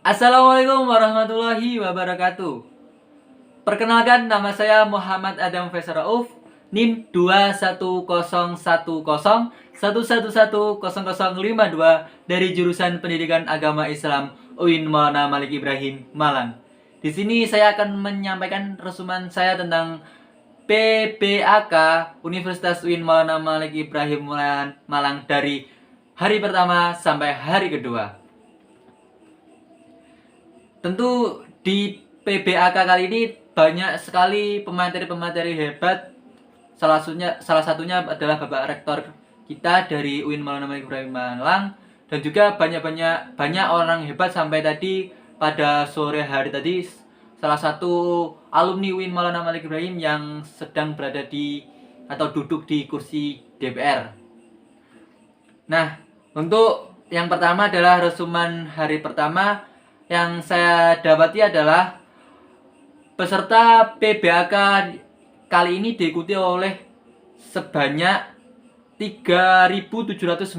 Assalamualaikum warahmatullahi wabarakatuh. Perkenalkan, nama saya Muhammad Adam Faisal Rauf, NIM 2101011101052 dari jurusan Pendidikan Agama Islam UIN Maulana Malik Ibrahim Malang. Di sini saya akan menyampaikan resuman saya tentang PBAK Universitas UIN Maulana Malik Ibrahim Malang dari hari pertama sampai hari kedua. Tentu di PBAK kali ini banyak sekali pemateri-pemateri hebat. Salah satunya adalah Bapak Rektor kita dari UIN Maulana Malik Ibrahim Malang, dan juga banyak orang hebat sampai tadi pada sore hari tadi salah satu alumni UIN Maulana Malik Ibrahim yang sedang berada di atau duduk di kursi DPR. Nah, untuk yang pertama adalah resuman hari pertama. Yang saya dapati adalah peserta PBAK kali ini diikuti oleh sebanyak 3.794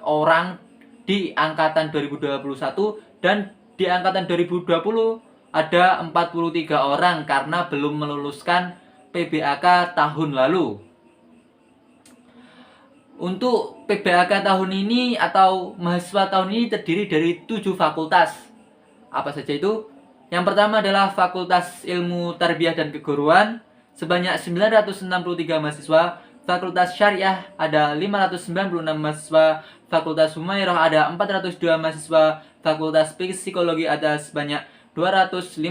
orang di angkatan 2021, dan di angkatan 2020 ada 43 orang karena belum meluluskan PBAK tahun lalu. Untuk PBAK tahun ini atau mahasiswa tahun ini terdiri dari 7 fakultas. Apa saja itu? Yang pertama adalah Fakultas Ilmu Tarbiyah dan Keguruan sebanyak 963 mahasiswa, Fakultas Syariah ada 596 mahasiswa, Fakultas Humairah ada 402 mahasiswa, Fakultas Psikologi ada sebanyak 259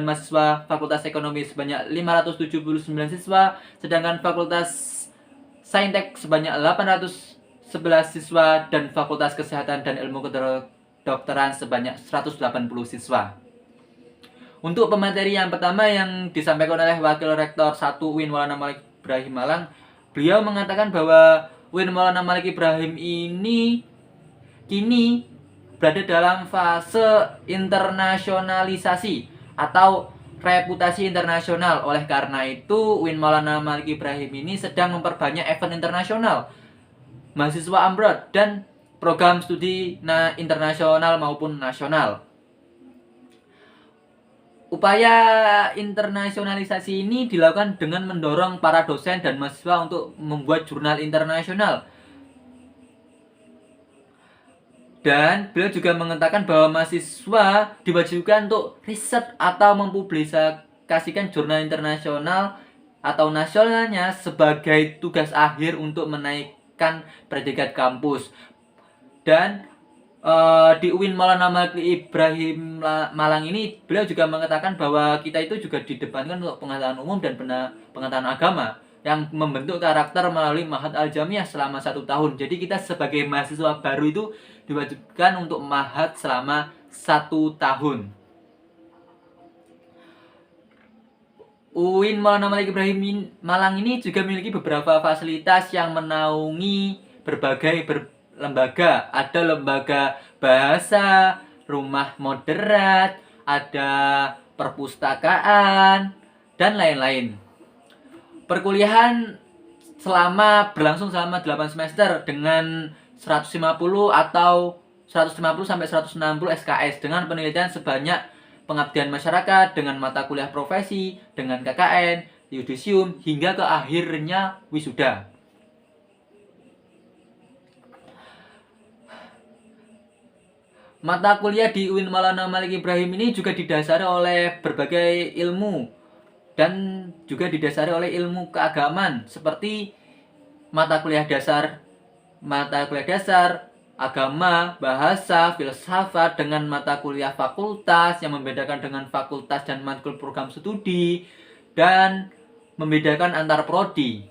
mahasiswa, Fakultas Ekonomi sebanyak 579 siswa, sedangkan Fakultas Saintek sebanyak 811 siswa, dan Fakultas Kesehatan dan Ilmu Kedokteran sebanyak 180 siswa. Untuk pemateri yang pertama yang disampaikan oleh Wakil Rektor 1 UIN Maulana Malik Ibrahim Malang, beliau mengatakan bahwa UIN Maulana Malik Ibrahim ini kini berada dalam fase internasionalisasi atau reputasi internasional. Oleh karena itu, UIN Maulana Malik Ibrahim ini sedang memperbanyak event internasional, mahasiswa abroad, dan program studi internasional maupun nasional. Upaya internasionalisasi ini dilakukan dengan mendorong para dosen dan mahasiswa untuk membuat jurnal internasional. Dan beliau juga mengatakan bahwa mahasiswa diwajibkan untuk riset atau mempublikasikan jurnal internasional atau nasionalnya sebagai tugas akhir untuk menaikkan predikat kampus. Dan di UIN Maulana Malik Ibrahim Malang ini beliau juga mengatakan bahwa kita itu juga didepankan untuk pengetahuan umum dan pengetahuan agama yang membentuk karakter melalui Ma'had Al-Jamiah selama 1 tahun. Jadi kita sebagai mahasiswa baru itu diwajibkan untuk Ma'had selama 1 tahun. UIN Maulana Malik Ibrahim Malang ini juga memiliki beberapa fasilitas yang menaungi berbagai lembaga. Ada lembaga bahasa, rumah moderat, ada perpustakaan, dan lain-lain. Perkuliahan berlangsung selama 8 semester dengan 150 atau 150 sampai 160 SKS dengan penelitian sebanyak pengabdian masyarakat, dengan mata kuliah profesi, dengan KKN, yudisium, hingga ke akhirnya wisuda. Mata kuliah di UIN Maulana Malik Ibrahim ini juga didasari oleh berbagai ilmu dan juga didasari oleh ilmu keagamaan seperti mata kuliah dasar, agama, bahasa, filsafat, dengan mata kuliah fakultas yang membedakan dengan fakultas dan matkul program studi, dan membedakan antar prodi.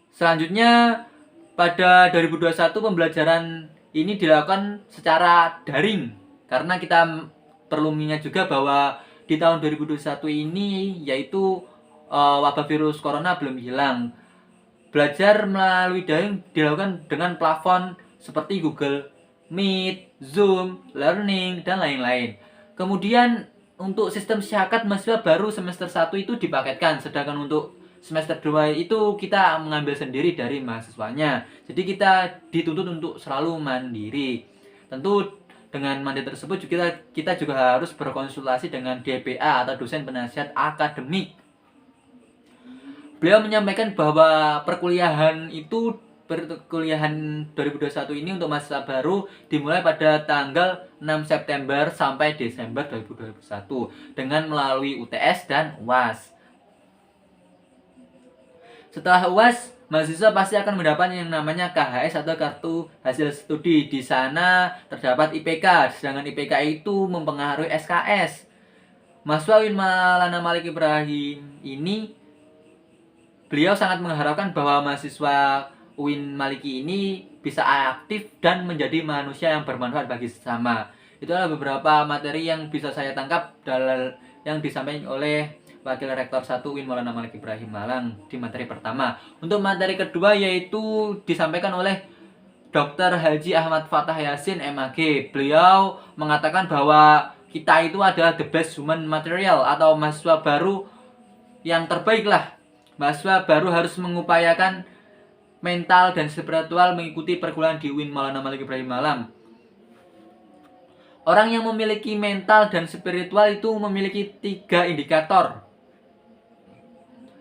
Selanjutnya, pada 2021 pembelajaran ini dilakukan secara daring karena kita perlu mengingat juga bahwa di tahun 2021 ini yaitu wabah virus corona belum hilang. Belajar melalui daring dilakukan dengan platform seperti Google Meet, Zoom, Learning, dan lain-lain. Kemudian untuk sistem syahakat mahasiswa baru semester 1 itu dipaketkan, sedangkan untuk semester 2 itu kita mengambil sendiri dari mahasiswanya. Jadi kita dituntut untuk selalu mandiri. Tentu dengan mandat tersebut kita juga harus berkonsultasi dengan DPA atau dosen penasihat akademik. Beliau menyampaikan bahwa perkuliahan 2021 ini untuk mahasiswa baru dimulai pada tanggal 6 September sampai Desember 2021 dengan melalui UTS dan UAS. Setelah UAS, mahasiswa pasti akan mendapat yang namanya KHS atau kartu hasil studi. Di sana terdapat IPK, sedangkan IPK itu mempengaruhi SKS. Mahasiswa UIN Maulana Malik Ibrahim ini, beliau sangat mengharapkan bahwa mahasiswa UIN Maliki ini bisa aktif dan menjadi manusia yang bermanfaat bagi sesama. Itulah beberapa materi yang bisa saya tangkap yang disampaikan oleh Wakil Rektor 1 UIN Maulana Malik Ibrahim Malang di materi pertama. Untuk materi kedua yaitu disampaikan oleh Dr. Haji Ahmad Fatah Yasin MAG. Beliau mengatakan bahwa kita itu adalah the best human material atau mahasiswa baru yang terbaik lah. Mahasiswa baru harus mengupayakan mental dan spiritual mengikuti perguruan di UIN Maulana Malik Ibrahim Malang. Orang yang memiliki mental dan spiritual itu memiliki 3 indikator.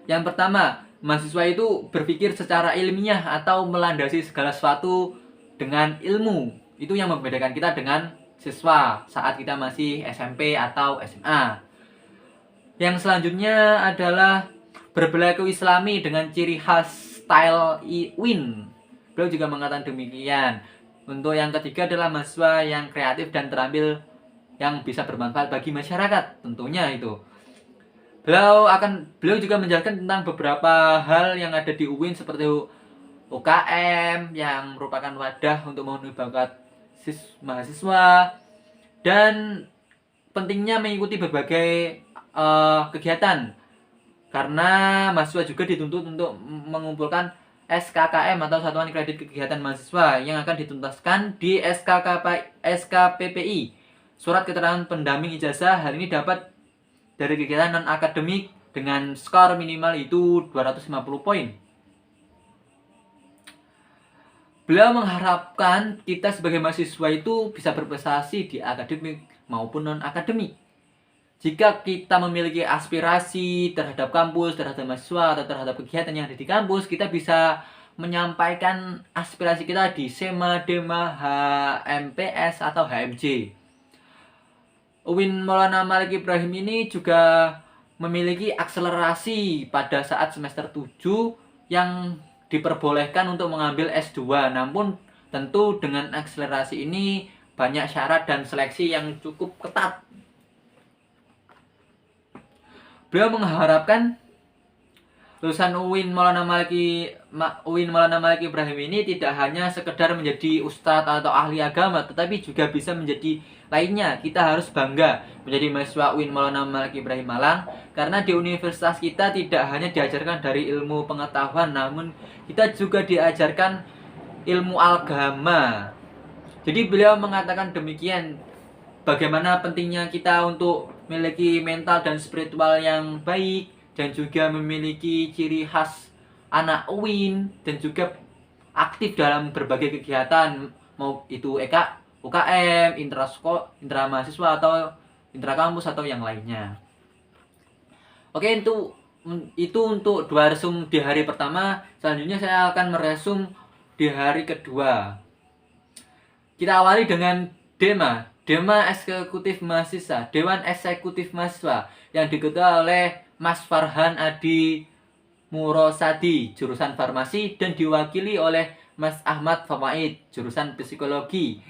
Yang pertama, mahasiswa itu berpikir secara ilmiah atau melandasi segala sesuatu dengan ilmu. Itu yang membedakan kita dengan siswa saat kita masih SMP atau SMA. Yang selanjutnya adalah berperilaku islami dengan ciri khas style UIN. Beliau juga mengatakan demikian. Untuk yang ketiga adalah mahasiswa yang kreatif dan terampil yang bisa bermanfaat bagi masyarakat. Tentunya itu. Beliau juga menjelaskan tentang beberapa hal yang ada di UIN seperti UKM yang merupakan wadah untuk memenuhi bakat mahasiswa dan pentingnya mengikuti berbagai kegiatan. Karena mahasiswa juga dituntut untuk mengumpulkan SKKM atau Satuan Kredit Kegiatan Mahasiswa yang akan dituntaskan di SKPPI. Surat keterangan pendamping ijazah hal ini dapat dari kegiatan non-akademik dengan skor minimal itu 250 poin. Beliau mengharapkan kita sebagai mahasiswa itu bisa berprestasi di akademik maupun non-akademik. Jika kita memiliki aspirasi terhadap kampus, terhadap mahasiswa, atau terhadap kegiatan yang ada di kampus, kita bisa menyampaikan aspirasi kita di SEMA, DEMA, HMPS, atau HMJ. UIN Maulana Malik Ibrahim ini juga memiliki akselerasi pada saat semester 7 yang diperbolehkan untuk mengambil S2. Namun tentu dengan akselerasi ini banyak syarat dan seleksi yang cukup ketat. Beliau mengharapkan lulusan UIN Maulana Malik Ibrahim ini tidak hanya sekedar menjadi ustadz atau ahli agama, tetapi juga bisa menjadi lainnya. Kita harus bangga menjadi mahasiswa UIN Maulana Malik Ibrahim Malang karena di universitas kita tidak hanya diajarkan dari ilmu pengetahuan, namun kita juga diajarkan ilmu agama. Jadi beliau mengatakan demikian, bagaimana pentingnya kita untuk memiliki mental dan spiritual yang baik dan juga memiliki ciri khas anak UIN dan juga aktif dalam berbagai kegiatan, mau itu UKM, intra mahasiswa atau intra kampus atau yang lainnya. Oke, itu untuk 2 resum di hari pertama. Selanjutnya saya akan meresum di hari kedua. Kita awali dengan Dema Eksekutif Mahasiswa, Dewan Eksekutif Mahasiswa yang diketuai oleh Mas Farhan Adi Murosadi, jurusan farmasi, dan diwakili oleh Mas Ahmad Famaid, jurusan psikologi.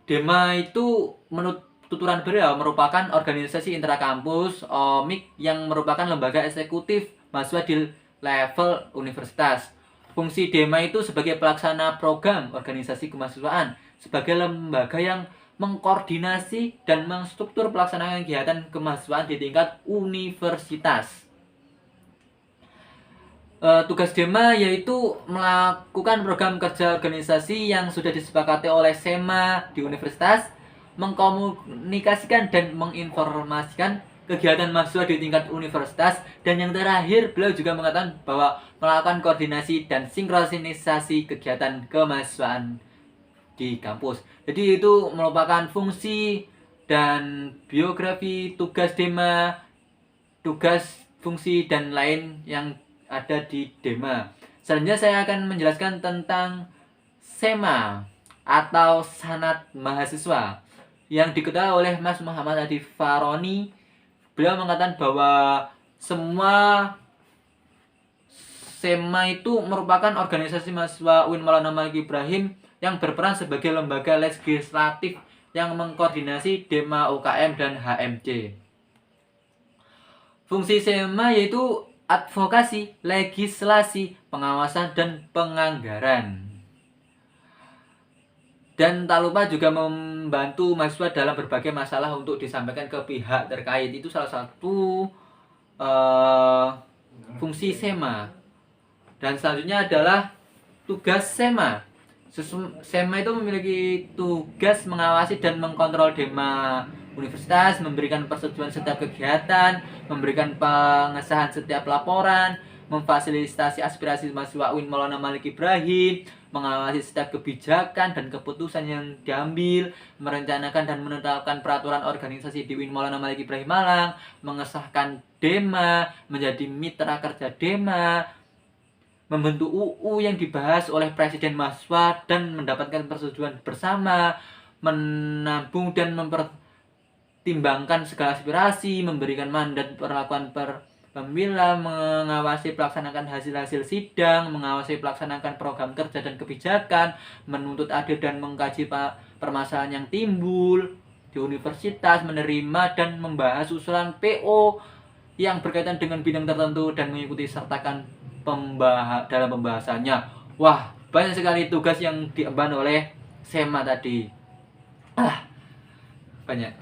Dema itu menurut tuturan beliau merupakan organisasi intrakampus OMIK yang merupakan lembaga eksekutif mahasiswa di level universitas. Fungsi Dema itu sebagai pelaksana program organisasi kemahasiswaan, sebagai lembaga yang mengkoordinasi dan mengstruktur pelaksanaan kegiatan kemahasiswaan di tingkat universitas. Tugas Dema yaitu melakukan program kerja organisasi yang sudah disepakati oleh SEMA di universitas, mengkomunikasikan dan menginformasikan kegiatan mahasiswa di tingkat universitas, dan yang terakhir beliau juga mengatakan bahwa melakukan koordinasi dan sinkronisasi kegiatan kemahasiswaan di kampus. Jadi itu merupakan fungsi dan biografi tugas Dema, tugas, fungsi, dan lain yang ada di Dema. Selanjutnya saya akan menjelaskan tentang SEMA atau Sanat Mahasiswa yang diketahui oleh Mas Muhammad Adi Faroni. Beliau mengatakan bahwa semua SEMA itu merupakan organisasi mahasiswa UIN Maulana Malik Ibrahim yang berperan sebagai lembaga legislatif yang mengkoordinasi Dema, UKM, dan HMC. Fungsi SEMA yaitu advokasi, legislasi, pengawasan, dan penganggaran. Dan tak lupa juga membantu mahasiswa dalam berbagai masalah untuk disampaikan ke pihak terkait. Itu salah satu fungsi SEMA. Dan selanjutnya adalah tugas SEMA. SEMA itu memiliki tugas mengawasi dan mengkontrol Dema universitas, memberikan persetujuan setiap kegiatan, memberikan pengesahan setiap laporan, memfasilitasi aspirasi mahasiswa UIN Maulana Malik Ibrahim, mengawasi setiap kebijakan dan keputusan yang diambil, merencanakan dan menetapkan peraturan organisasi di UIN Maulana Malik Ibrahim Malang, mengesahkan Dema, menjadi mitra kerja Dema, membentuk UU yang dibahas oleh Presiden mahasiswa dan mendapatkan persetujuan bersama, menampung dan mempertimbangkan segala aspirasi, memberikan mandat perlakuan pemila, mengawasi pelaksanaan hasil-hasil sidang, mengawasi pelaksanaan program kerja dan kebijakan, menuntut adil dan mengkaji permasalahan yang timbul di universitas, menerima dan membahas usulan PO yang berkaitan dengan bidang tertentu dan mengikuti sertakan dalam pembahasannya. Wah, banyak sekali tugas yang diemban oleh SEMA tadi. Banyak.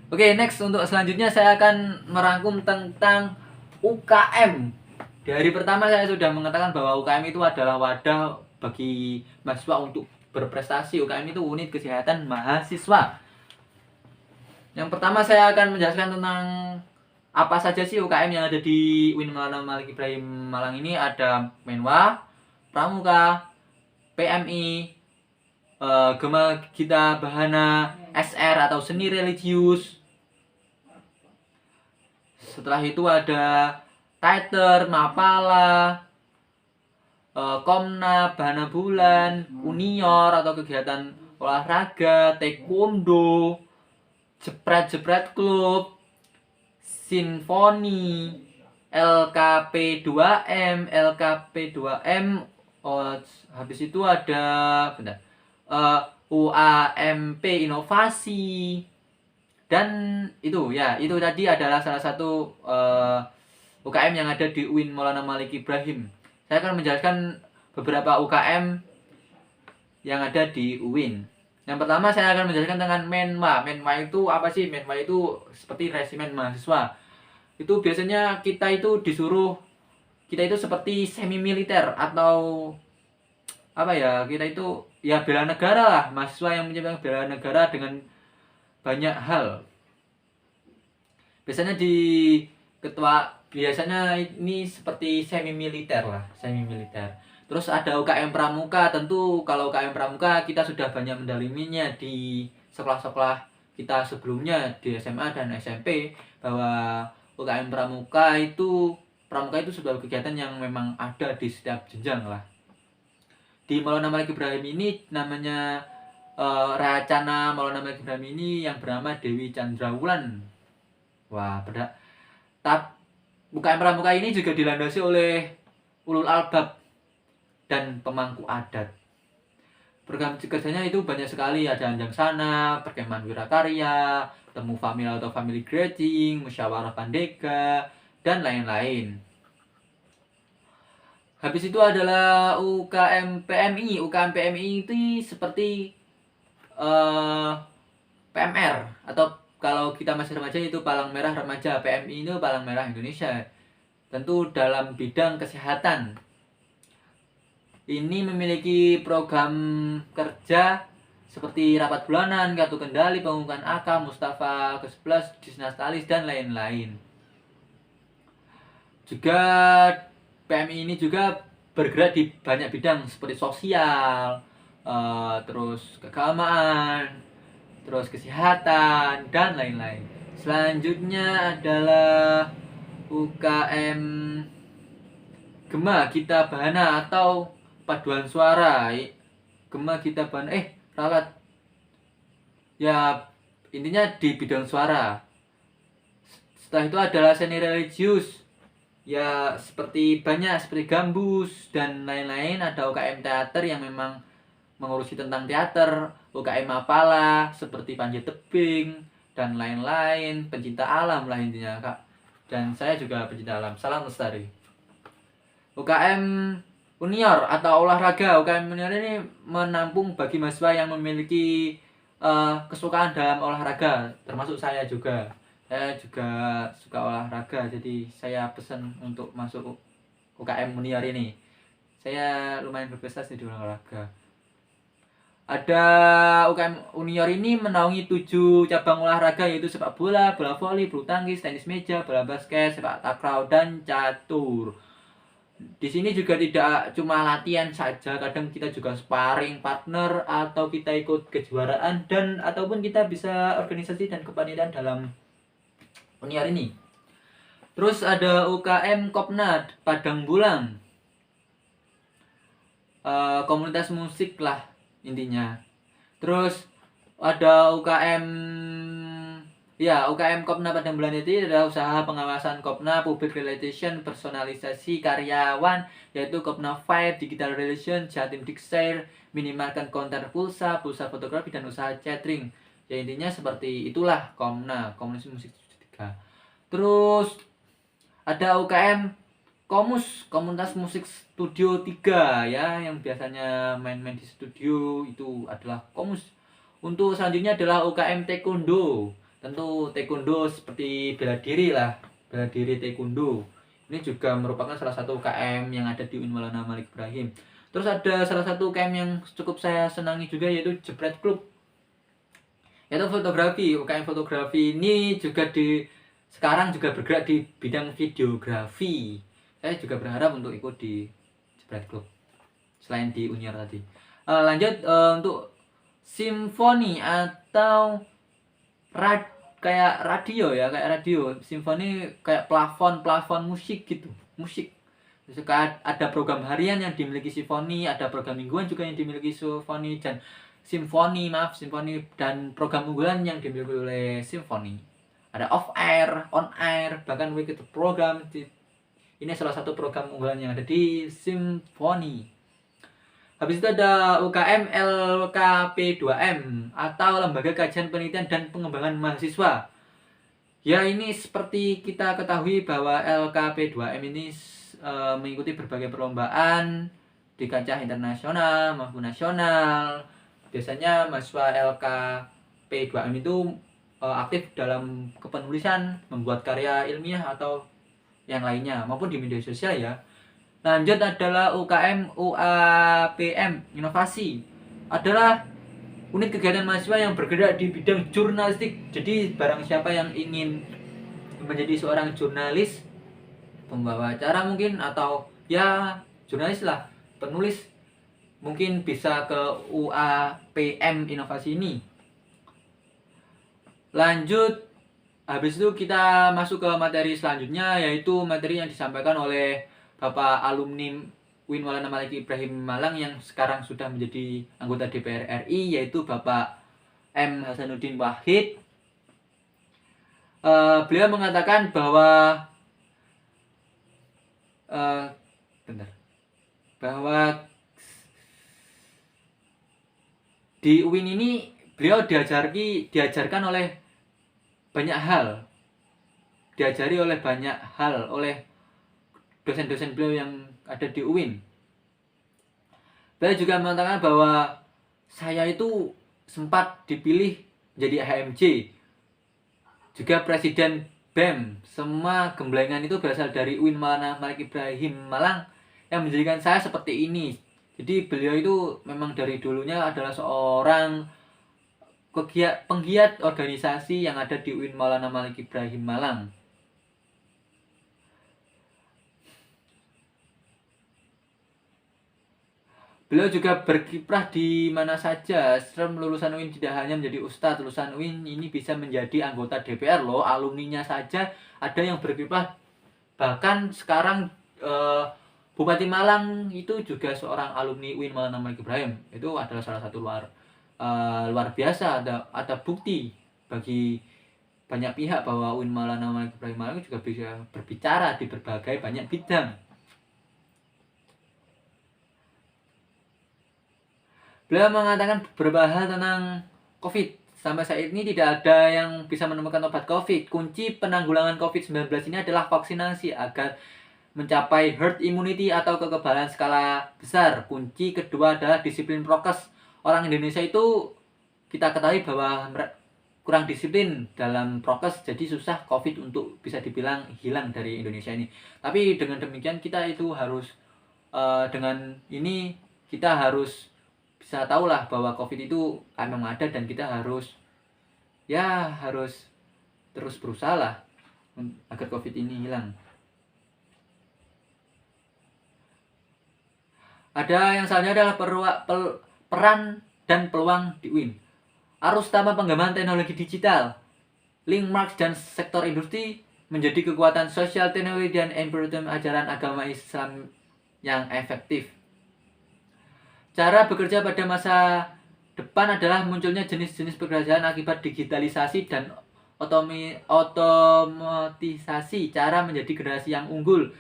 Oke, next untuk selanjutnya saya akan merangkum tentang UKM. Di hari pertama saya sudah mengatakan bahwa UKM itu adalah wadah bagi mahasiswa untuk berprestasi. UKM itu unit kesehatan mahasiswa. Yang pertama saya akan menjelaskan tentang apa saja sih UKM yang ada di UIN Maulana Malik Ibrahim Malang ini. Ada Menwa, Pramuka, PMI, Gema Gita Bahana, SR atau seni religius. Setelah itu ada Taiter, Mapala, Komna, Bahana Bulan, Unior atau kegiatan olahraga, Taekwondo, Jepret Klub, Sinfoni, LKP2M, habis itu ada UAMP Inovasi, dan itu tadi adalah salah satu UKM yang ada di UIN Maulana Malik Ibrahim. Saya akan menjelaskan beberapa UKM yang ada di UIN. Yang pertama saya akan menjelaskan tentang Menwa. Menwa itu apa sih? Menwa itu seperti resimen mahasiswa. Itu biasanya kita itu seperti semi militer atau apa ya? Kita itu ya bela negara lah, mahasiswa yang menyebabkan bela negara dengan banyak hal. Biasanya ini seperti semi militer. Terus ada UKM Pramuka. Tentu kalau UKM Pramuka kita sudah banyak mendalaminya di sekolah-sekolah kita sebelumnya di SMA dan SMP, bahwa UKM Pramuka itu sebuah kegiatan yang memang ada di setiap jenjang lah. Di Maulana Malik Ibrahim ini namanya Racana Maulana Malik Ibrahim ini yang bernama Dewi Chandrawulan. Wah, UKM Pramuka ini juga dilandasi oleh ulul albab dan pemangku adat. Program kerjanya itu banyak sekali, ada Anjang Sana, Perkemahan Wirakarya, Temu Family atau Family Grading, Musyawarah Pandega, dan lain-lain. Habis itu adalah UKM PMI. UKM PMI itu seperti PMR, atau kalau kita masih remaja itu Palang Merah Remaja. PMI itu Palang Merah Indonesia. Tentu dalam bidang kesehatan. Ini memiliki program kerja seperti rapat bulanan, kartu kendali, pengumuman AK, Mustafa ke-11, Disnastalis, dan lain-lain. Juga PMI ini juga bergerak di banyak bidang seperti sosial, terus keagamaan, terus kesehatan dan lain-lain. Selanjutnya adalah UKM Gema Gita Bahana atau paduan suara. Gema Gita Bahana ralat. Ya, intinya di bidang suara. Setelah itu adalah seni religius. Ya, seperti gambus dan lain-lain. Ada UKM teater yang memang mengurusi tentang teater, UKM Mapala seperti panjat tebing dan lain-lain, pencinta alam lah intinya, Kak. Dan saya juga pencinta alam. Salam lestari. UKM Unior atau olahraga. UKM Unior ini menampung bagi mahasiswa yang memiliki kesukaan dalam olahraga, termasuk saya juga. Saya juga suka olahraga, jadi saya pesan untuk masuk UKM Unior ini. Saya lumayan berprestasi di olahraga. Ada UKM Unior ini menaungi 7 cabang olahraga, yaitu sepak bola, bola voli, bulu tangkis, tenis meja, bola basket, sepak takraw, dan catur. Di sini juga tidak cuma latihan saja, kadang kita juga sparring partner atau kita ikut kejuaraan dan ataupun kita bisa organisasi dan kepanitiaan dalam Unior ini. Terus ada UKM Kopna Padang Bulang, komunitas musik lah intinya. Terus ada UKM Kopna Padang Bulang itu adalah usaha pengawasan Kopna, public relation, personalisasi karyawan, yaitu Kopna Vibe, digital relation, Jatim Dixair, minimalkan konten pulsa fotografi, dan usaha catering. Ya intinya seperti itulah Komna, komunitas musik 3. Terus ada UKM Komunitas Musik Studio 3 ya, yang biasanya main-main di studio, itu adalah Komus. Untuk selanjutnya adalah UKM Taekwondo. Tentu Taekwondo seperti bela diri lah, bela diri Taekwondo. Ini juga merupakan salah satu UKM yang ada di UIN Maulana Malik Ibrahim. Terus ada salah satu UKM yang cukup saya senangi juga, yaitu Jepret Club, yaitu fotografi. UKM fotografi ini juga sekarang juga bergerak di bidang videografi. Saya juga berharap untuk ikut di Jepret Club selain di Unior tadi. Lanjut untuk simfoni atau kayak radio. Simfoni kayak plafon musik gitu, musik. Ada program harian yang dimiliki simfoni, ada program mingguan juga yang dimiliki simfoni, simfoni dan program unggulan yang dimiliki oleh simfoni. Ada off air, on air, bahkan weekend program. Ini salah satu program unggulan yang ada di simfoni. Habis itu ada UKM LKP2M atau Lembaga Kajian Penelitian dan Pengembangan Mahasiswa. Ya, ini seperti kita ketahui bahwa LKP2M ini mengikuti berbagai perlombaan di kancah internasional maupun nasional. Biasanya mahasiswa LKP2M itu aktif dalam kepenulisan, membuat karya ilmiah atau yang lainnya, maupun di media sosial ya. Lanjut adalah UKM UAPM Inovasi, adalah unit kegiatan mahasiswa yang bergerak di bidang jurnalistik. Jadi barang siapa yang ingin menjadi seorang jurnalis, pembawa acara mungkin, atau ya jurnalis lah, penulis, mungkin bisa ke UAPM Inovasi ini. Lanjut, habis itu kita masuk ke materi selanjutnya, yaitu materi yang disampaikan oleh Bapak alumni UIN Maulana Malik Ibrahim Malang yang sekarang sudah menjadi anggota DPR RI, yaitu Bapak M. Hasanuddin Wahid. Beliau mengatakan bahwa di UIN ini beliau diajarkan oleh banyak hal, diajari oleh banyak hal oleh dosen-dosen beliau yang ada di UIN. Beliau juga mengatakan bahwa saya itu sempat dipilih menjadi HMJ, juga Presiden BEM. Semua gemblengan itu berasal dari UIN Maulana Malik Ibrahim Malang yang menjadikan saya seperti ini. Jadi beliau itu memang dari dulunya adalah seorang penggiat organisasi yang ada di UIN Maulana Malik Ibrahim Malang. Beliau juga berkiprah di mana saja. Lulusan UIN tidak hanya menjadi ustadz, lulusan UIN ini bisa menjadi anggota DPR loh. Alumninya saja ada yang berkiprah. Bahkan sekarang Bupati Malang itu juga seorang alumni UIN Maulana Malik Ibrahim. Itu adalah salah satu luar biasa. Ada bukti bagi banyak pihak bahwa UIN Maulana Malik Ibrahim Malang juga bisa berbicara di berbagai banyak bidang. Beliau mengatakan beberapa hal tentang COVID. Sampai saat ini tidak ada yang bisa menemukan obat COVID. Kunci penanggulangan COVID-19 ini adalah vaksinasi agar mencapai herd immunity atau kekebalan skala besar. Kunci kedua adalah disiplin prokes. Orang Indonesia itu kita ketahui bahwa kurang disiplin dalam prokes, jadi susah COVID untuk bisa dibilang hilang dari Indonesia ini. Tapi dengan demikian kita itu harus dengan ini kita harus bisa tahulah bahwa COVID itu memang ada dan kita harus terus berusaha lah agar COVID ini hilang. Ada yang selanjutnya adalah peran dan peluang di UIN. Arus utama pengembangan teknologi digital, link marks dan sektor industri menjadi kekuatan sosial teknologi dan environment ajaran agama Islam yang efektif. Cara bekerja pada masa depan adalah munculnya jenis-jenis pekerjaan akibat digitalisasi dan otomatisasi. Cara menjadi generasi yang unggul,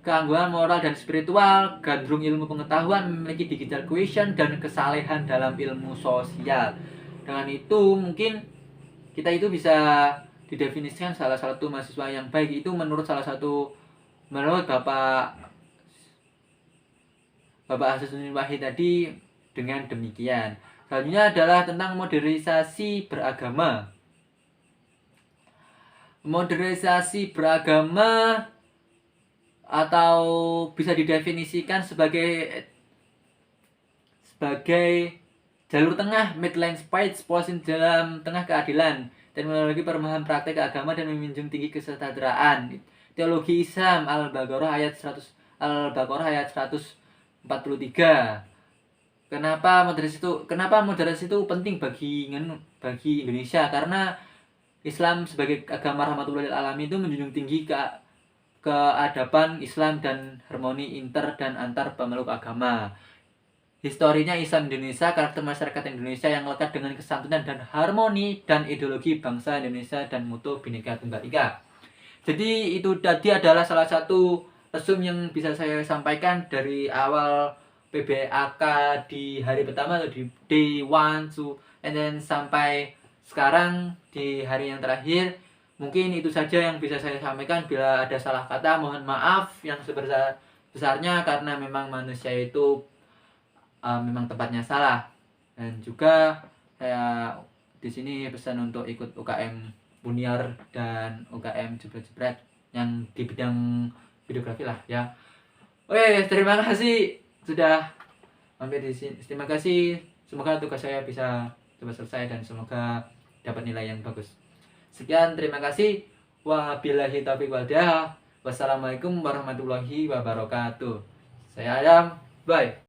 keanggunan moral dan spiritual, gandrung ilmu pengetahuan, memiliki digital quotient dan kesalehan dalam ilmu sosial. Dengan itu mungkin kita itu bisa didefinisikan salah satu mahasiswa yang baik itu menurut Bapak Hasanuddin Wahid tadi dengan demikian. Selanjutnya adalah tentang modernisasi beragama. Modernisasi beragama atau bisa didefinisikan sebagai jalur tengah, midline space, posisi dalam tengah keadilan, teknologi permahan praktek agama dan menjunjung tinggi kesejahteraan. Teologi Islam Al-Baqarah ayat 143. Kenapa moderasi itu penting bagi Indonesia? Karena Islam sebagai agama rahmatullahi alamin itu menjunjung tinggi keadaban Islam dan harmoni inter dan antar pemeluk agama. Historinya Islam Indonesia, karakter masyarakat Indonesia yang lekat dengan kesantunan dan harmoni, dan ideologi bangsa Indonesia dan mutu Bhinneka Tunggal Ika. Jadi itu tadi adalah salah satu resume yang bisa saya sampaikan dari awal PBAK di hari pertama atau di day 1 and then sampai sekarang di hari yang terakhir. Mungkin itu saja yang bisa saya sampaikan. Bila ada salah kata mohon maaf yang sebesar-besarnya, karena memang manusia itu memang tempatnya salah. Dan juga saya di sini pesan untuk ikut UKM Buniar dan UKM Jebret-Jebret yang di bidang videografi lah ya. Oke, terima kasih sudah mampir di sini. Terima kasih. Semoga tugas saya bisa cepat selesai dan semoga dapat nilai yang bagus. Sekian, terima kasih. Wabillahi taufiq wal hidayah. Wassalamualaikum warahmatullahi wabarakatuh. Saya Adam. Bye.